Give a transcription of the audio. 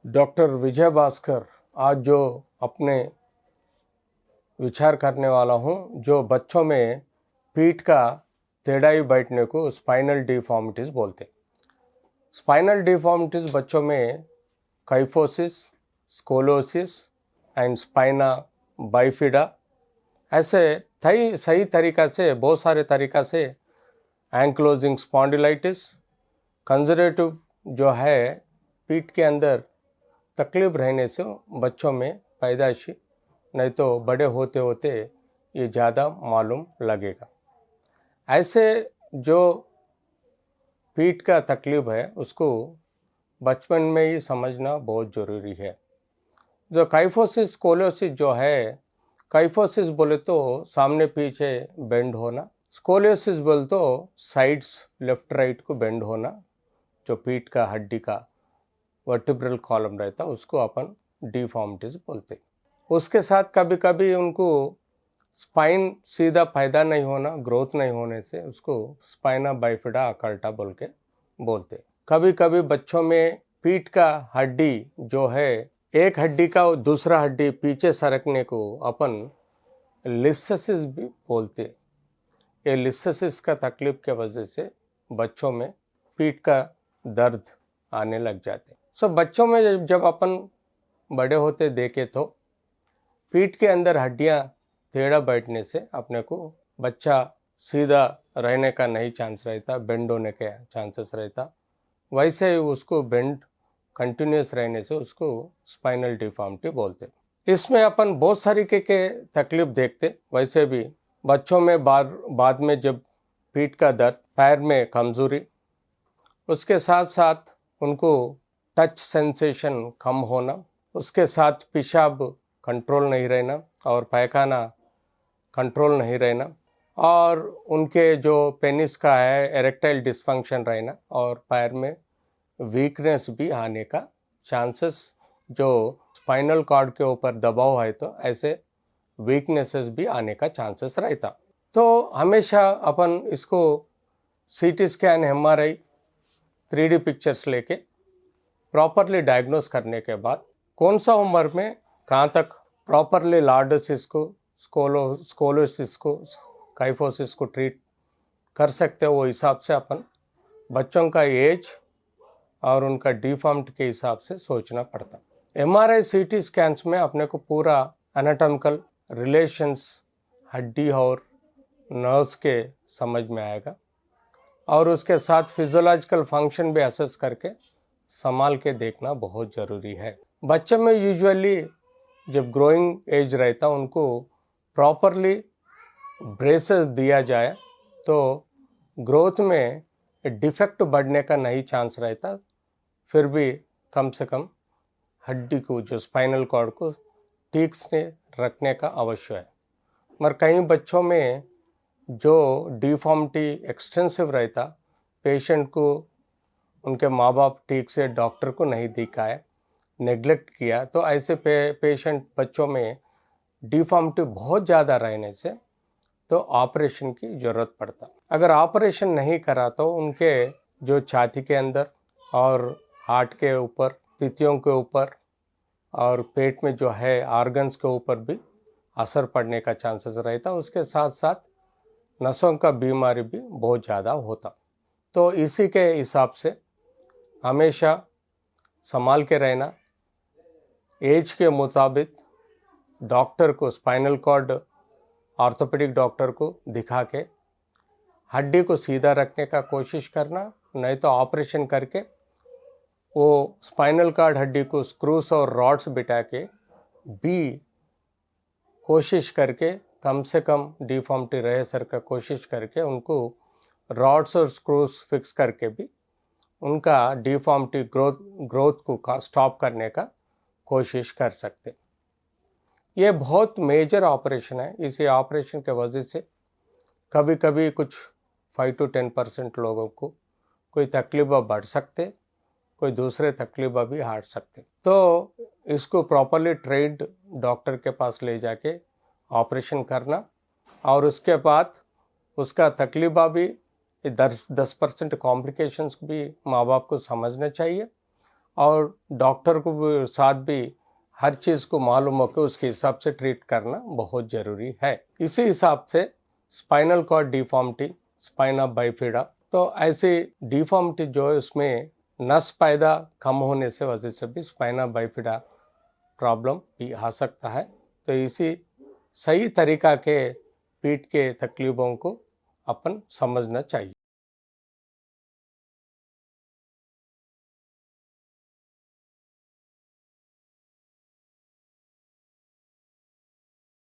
Doctor विजय भास्कर आज जो अपने विचार करने वाला हूँ, जो बच्चों में पीठ का टेढ़ाई बैठने को स्पाइनल डिफॉर्मिटीज़ बोलते हैं। स्पाइनल डिफॉर्मिटीज़ बच्चों में kyphosis, scoliosis and spina bifida ऐसे सही तरीका से, बहुत सारे तरीका से एंक्लोजिंग स्पॉन्डिलाइटिस, कंजर्वेटिव जो है पीठ के अंदर तकलीफ रहने से बच्चों में पैदाइशी, नहीं तो बड़े होते होते ये ज़्यादा मालूम लगेगा। ऐसे जो पीठ का तकलीफ है उसको बचपन में ही समझना बहुत ज़रूरी है। जो काइफोसिस स्कोलियोसिस जो है, काइफोसिस बोले तो सामने पीछे बेंड होना, स्कोलियोसिस बोले तो साइड्स लेफ्ट राइट को बेंड होना, जो पीठ का हड्डी का वर्टिब्रल कॉलम रहता उसको अपन डिफॉर्मिटीज बोलते। उसके साथ कभी कभी उनको स्पाइन सीधा पैदा नहीं होना, ग्रोथ नहीं होने से उसको स्पाइना बाइफिडा अकल्टा बोल के बोलते। कभी कभी बच्चों में पीठ का हड्डी जो है, एक हड्डी का दूसरा हड्डी पीछे सरकने को अपन लिस्थेसिस भी बोलते। ये लिस्थेसिस का तकलीफ के वजह से बच्चों में पीठ का दर्द आने लग जाते। सो बच्चों में जब अपन बड़े होते देखे तो पीठ के अंदर हड्डियां टेढ़ा बैठने से अपने को बच्चा सीधा रहने का नहीं चांस रहता, बेंड होने के चांसेस रहता। वैसे ही उसको बेंड कंटिन्यूस रहने से उसको स्पाइनल डिफॉर्मिटी बोलते। इसमें अपन बहुत सारी के तकलीफ देखते। वैसे भी बच्चों में बाद में जब पीठ का दर्द, पैर में कमजोरी, उसके साथ साथ उनको टच सेंसेशन कम होना, उसके साथ पेशाब कंट्रोल नहीं रहना और पैखाना कंट्रोल नहीं रहना, और उनके जो पेनिस का है एरेक्टाइल डिस्फंक्शन रहना, और पैर में वीकनेस भी आने का चांसेस, जो स्पाइनल कॉर्ड के ऊपर दबाव है तो ऐसे वीकनेसेस भी आने का चांसेस रहता। तो हमेशा अपन इसको CT scan, MRI, 3D pictures लेके प्रॉपरली डायग्नोस करने के बाद कौन सा उम्र में कहाँ तक प्रॉपरली लॉर्डोसिस को, स्कोलोसिस को, काइफोसिस को ट्रीट कर सकते हो, वो हिसाब से अपन बच्चों का एज और उनका डिफॉर्मिटी के हिसाब से सोचना पड़ता। एमआरआई सीटी स्कैन्स में अपने को पूरा एनाटॉमिकल रिलेशंस हड्डी और नर्व्स के समझ में आएगा, और उसके साथ फिजियोलॉजिकल फंक्शन भी असेस करके संभाल के देखना बहुत ज़रूरी है। बच्चे में यूजुअली जब ग्रोइंग एज रहता उनको प्रॉपरली ब्रेसेस दिया जाए तो ग्रोथ में डिफेक्ट बढ़ने का नहीं चांस रहता। फिर भी कम से कम हड्डी को, जो स्पाइनल कॉर्ड को ठीक से रखने का आवश्यक है। मगर कई बच्चों में जो डिफॉर्मिटी एक्सटेंसिव रहता, पेशेंट को उनके माँ बाप ठीक से डॉक्टर को नहीं दिखाए, नेग्लेक्ट किया, तो ऐसे पेशेंट बच्चों में डिफॉर्मिटी बहुत ज़्यादा रहने से तो ऑपरेशन की ज़रूरत पड़ता। अगर ऑपरेशन नहीं करा तो उनके जो छाती के अंदर और हार्ट के ऊपर, तिथियों के ऊपर और पेट में जो है ऑर्गन्स के ऊपर भी असर पड़ने का चांसेस रहता। उसके साथ साथ नसों का बीमारी भी बहुत ज़्यादा होता। तो इसी के हिसाब से हमेशा संभाल के रहना, एज के मुताबिक डॉक्टर को, स्पाइनल कॉर्ड ऑर्थोपेडिक डॉक्टर को दिखा के हड्डी को सीधा रखने का कोशिश करना, नहीं तो ऑपरेशन करके वो स्पाइनल कॉर्ड हड्डी को स्क्रूस और रॉड्स बिठा के भी कोशिश करके कम से कम डिफॉर्मिटी रहे सर का कोशिश करके उनको रॉड्स और स्क्रूस फिक्स करके भी उनका डिफॉर्मिटी ग्रोथ को स्टॉप करने का कोशिश कर सकते। ये बहुत मेजर ऑपरेशन है। इसी ऑपरेशन के वजह से कभी कभी कुछ 5 to 10% लोगों को कोई तकलीफ बढ़ सकते, कोई दूसरे तकलीफ भी हट सकते। तो इसको प्रॉपरली ट्रेन्ड डॉक्टर के पास ले जाके ऑपरेशन करना, और उसके बाद उसका तकलीफ भी 10% कॉम्प्लिकेशंस भी माँ बाप को समझना चाहिए, और डॉक्टर को भी साथ भी हर चीज़ को मालूम हो के उसके हिसाब से ट्रीट करना बहुत ज़रूरी है। इसी हिसाब से spinal cord deformity, spina bifida, तो ऐसी डिफॉर्मिटी जो है उसमें नस पैदा कम होने से वजह से भी स्पाइना बाइफिडा प्रॉब्लम भी आ सकता है। तो इसी सही तरीका के पीठ के तकलीफ़ों को अपन समझना चाहिए।